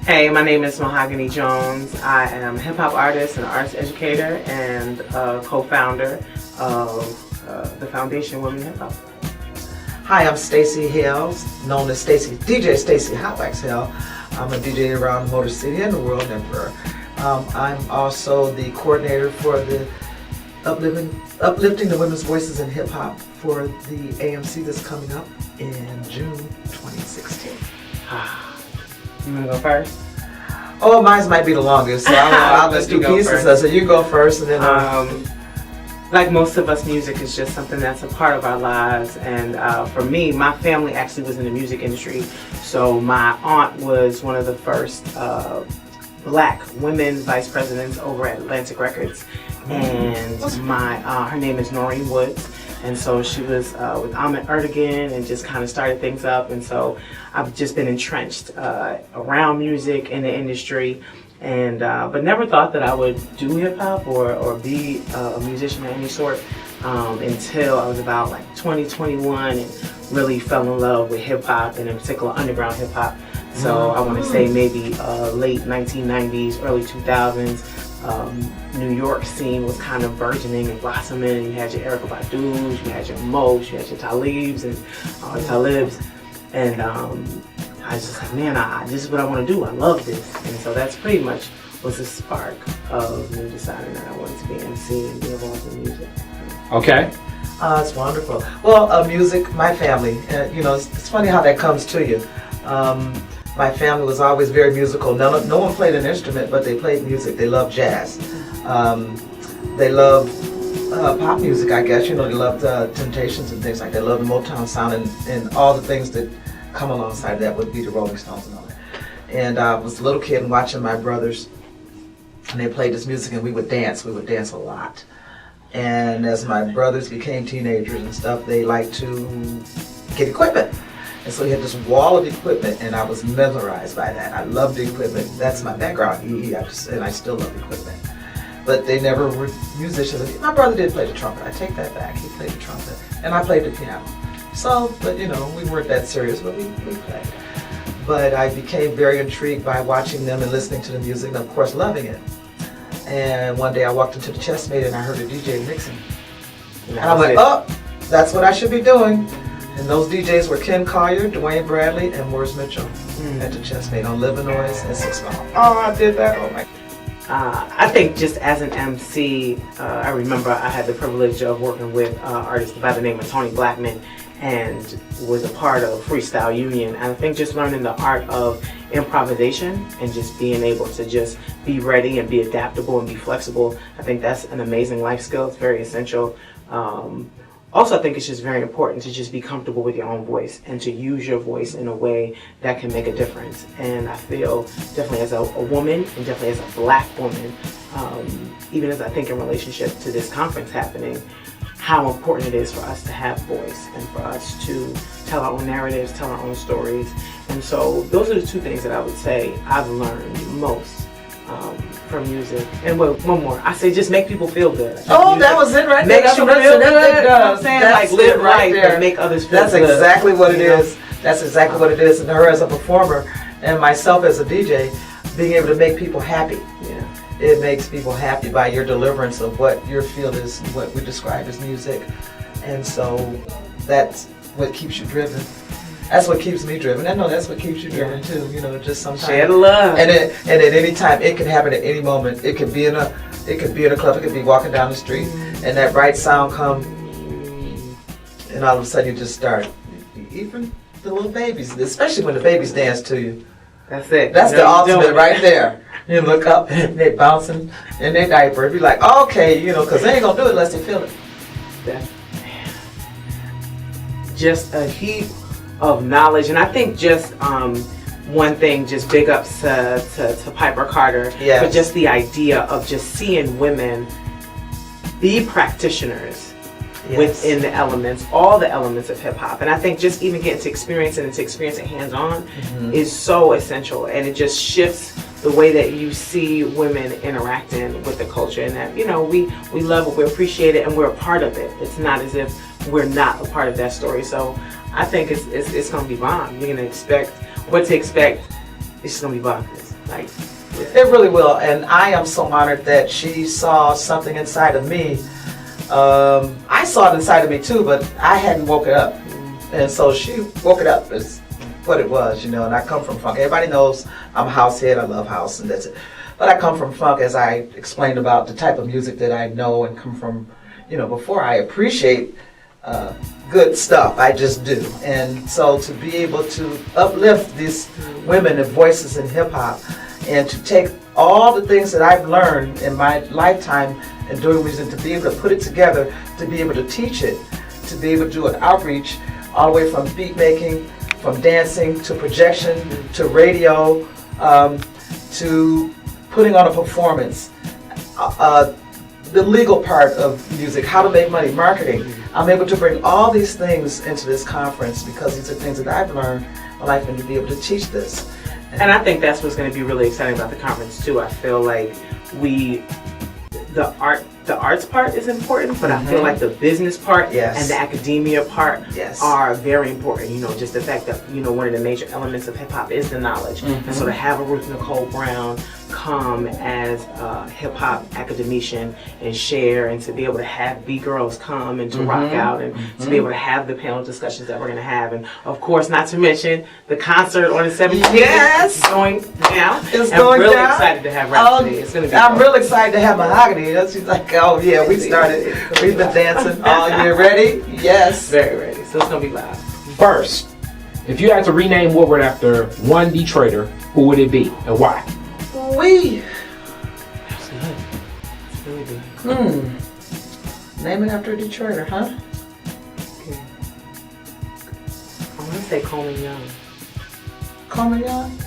Hey, my name is Mahogany Jones. I am a hip hop artist and arts educator and co-founder of the Foundation Women Hip Hop. Hi, I'm Stacey Hale, known as DJ Stacey Hotwaxx Hale. I'm a DJ around Motor City and the World Emperor. I'm also the coordinator for the Uplifting the Women's Voices in Hip Hop for the AMC that's coming up in June 2016. You want to go first? Oh, mine might be the longest, so I'll just do pieces. So you go first, and then like most of us, music is just something that's a part of our lives. And for me, my family actually was in the music industry. So my aunt was one of the first black women vice presidents over at Atlantic Records, and her name is Noreen Woods. And so she was with Ahmet Erdogan and just kind of started things up. And so I've just been entrenched around music in the industry, and but never thought that I would do hip hop or be a musician of any sort until I was about like 2021 and really fell in love with hip hop, and in particular underground hip hop. So I want to say maybe late 1990s, early 2000s. New York scene was kind of burgeoning and blossoming. You had your Erykah Badu's, you had your Mos, you had your Talibs and Talibs, and I was just like, man, this is what I want to do. I love this, and so that's pretty much was the spark of me deciding that I wanted to be an MC and be involved in music. Okay. It's wonderful. Well, music, my family, it's funny how that comes to you. My family was always very musical. No one played an instrument, but they played music. They loved jazz. They loved pop music, I guess. They loved Temptations and things like that. They loved the Motown sound and all the things that come alongside that would be the Rolling Stones and all that. And I was a little kid and watching my brothers, and they played this music, and we would dance. We would dance a lot. And as my brothers became teenagers and stuff, they liked to get equipment. And so he had this wall of equipment, and I was mesmerized by that. I loved the equipment. That's my background, and I still love equipment. But they never were musicians. My brother did play the trumpet. I take that back. He played the trumpet, and I played the piano. So, but we weren't that serious, but we played. But I became very intrigued by watching them and listening to the music, and of course loving it. And one day I walked into the chessmate, and I heard a DJ mixing. And I went, oh, that's what I should be doing. And those DJs were Ken Collier, Dwayne Bradley, and Morris Mitchell at the Chessmate on Illinois and 6 Mile. Oh, I did that. Oh my. I think just as an MC, I remember I had the privilege of working with artists by the name of Tony Blackman, and was a part of Freestyle Union. And I think just learning the art of improvisation and just being able to just be ready and be adaptable and be flexible, I think that's an amazing life skill. It's very essential. Also, I think it's just very important to just be comfortable with your own voice and to use your voice in a way that can make a difference. And I feel definitely as a woman, and definitely as a black woman, even as I think in relationship to this conference happening, how important it is for us to have voice and for us to tell our own narratives, tell our own stories. And so those are the two things that I would say I've learned most from music. And one more. I say just make people feel good. Oh, that was it right there. Make people feel good. I'm saying, like, live life and make others feel good. That's exactly what it is. That's exactly what it is. And her as a performer and myself as a DJ, being able to make people happy. Yeah. It makes people happy by your deliverance of what your field is, what we describe as music. And so that's what keeps you driven. That's what keeps me driven. I know that's what keeps you driven too. Just sometimes share the love. And at any time, it can happen at any moment. It could be in a club. It could be walking down the street, and that bright sound come, and all of a sudden you just start. Even the little babies, especially when the babies dance to you. That's it. That's the ultimate right there. You look up, and they're bouncing in their diaper. Be like, okay, because they ain't gonna do it unless they feel it. That's just a heap of knowledge. And I think just one thing, just big ups to Piper Carter for just the idea of just seeing women be practitioners within the elements, all the elements of hip hop. And I think just even getting to experience it hands-on is so essential, and it just shifts the way that you see women interacting with the culture, and that we love it, we appreciate it, and we're a part of it. It's not as if we're not a part of that story. So I think it's going to be bomb. You're going to expect what to expect it's just gonna be bonkers. Like, It really will, and I am so honored that she saw something inside of me. I saw it inside of me too, but I hadn't woke it up, and so she woke it up is what it was, and I come from funk. Everybody knows I'm a house head, I love house, and that's it. But I come from funk, as I explained about the type of music that I know and come from, before I appreciate good stuff, I just do. And so to be able to uplift these women and voices in hip hop, and to take all the things that I've learned in my lifetime in doing music, to be able to put it together, to be able to teach it, to be able to do an outreach all the way from beat making, from dancing to projection to radio, to putting on a performance, the legal part of music, how to make money, marketing. I'm able to bring all these things into this conference because these are things that I've learned in my life, and to be able to teach this. And I think that's what's going to be really exciting about the conference too. I feel like the arts part is important, but I feel like the business part and the academia part are very important. Just the fact that one of the major elements of hip hop is the knowledge, and so to have a Ruth Nicole Brown come as a hip hop academician and share, and to be able to have B-girls come and to rock out, and to be able to have the panel discussions that we're going to have, and of course, not to mention the concert on the 17th is going down. I'm really excited to have Rhapsody. It's going to be I'm really excited to have Mahogany. She's like, oh yeah, we've been dancing all year. Ready? Yes. Very ready. So it's going to be live. First, if you had to rename Woodward after one Detroiter, who would it be and why? That's good. It's really good. Name it after a Detroiter, huh? Okay. I'm going to say Coleman Young. Coleman Young?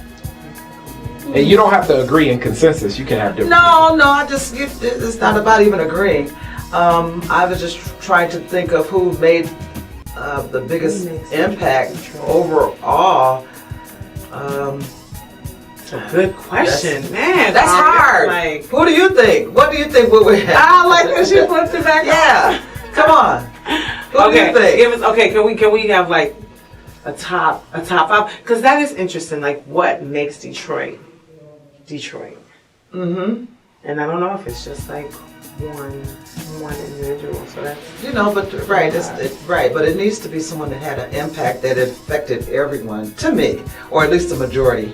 And you don't have to agree in consensus. You can have different. No, it's not about even agreeing. I was just trying to think of who made the biggest impact overall. It's a good question, man. That's hard. Who do you think? What do you think we have? I like that she flipped it back. Yeah, come on. Who do you think? Can we have like a top five? Because that is interesting. Like, what makes Detroit? And I don't know if it's just like one individual. So that's right. But it needs to be someone that had an impact that affected everyone. To me, or at least the majority.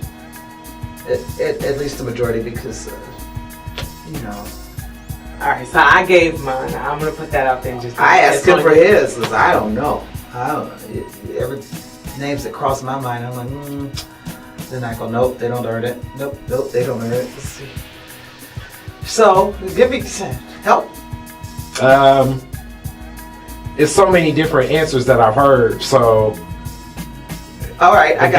At least the majority, because All right, so I gave mine. I'm gonna put that out there. And I asked him for his, because I don't know. Every names that cross my mind, I'm like, Then I go, nope, they don't earn it. Nope, they don't earn it. Let's see. So give me help. It's so many different answers that I've heard. So. All right, the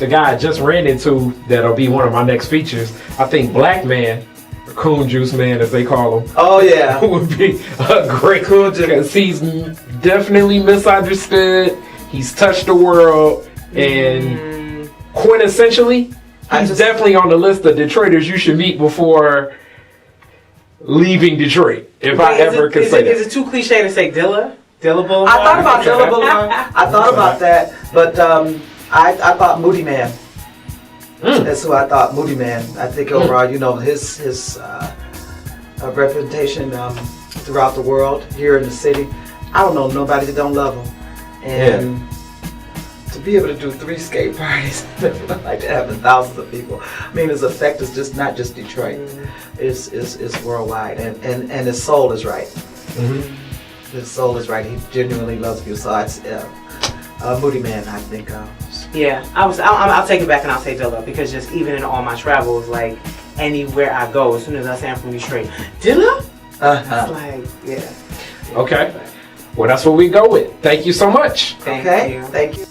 guy I just ran into that'll be one of my next features. I think Black Man, or Coon Juice Man as they call him. Oh yeah, would be a great Coon Juice because he's definitely misunderstood. He's touched the world, and quintessentially, he's definitely on the list of Detroiters you should meet before leaving Detroit. If I ever could say that. Is it too cliche to say Dilla? Dilla Boulevard? I thought about Dilla Boulevard. I thought about that, but I thought Moody Man. That's who I thought, Moody Man. I think overall, his reputation throughout the world, here in the city. I don't know nobody that don't love him, and to be able to do 3 skate parties, like having thousands of people. I mean, his effect is just not just Detroit. It's worldwide, and his soul is right. His soul is right. He genuinely loves people. So it's Moody Man, I think. I'll take it back and I'll say Dilla, because just even in all my travels, like anywhere I go, as soon as I say I'm from Detroit, Dilla? It's like, Okay. Well, that's what we go with. Thank you so much. Thank you. Thank you.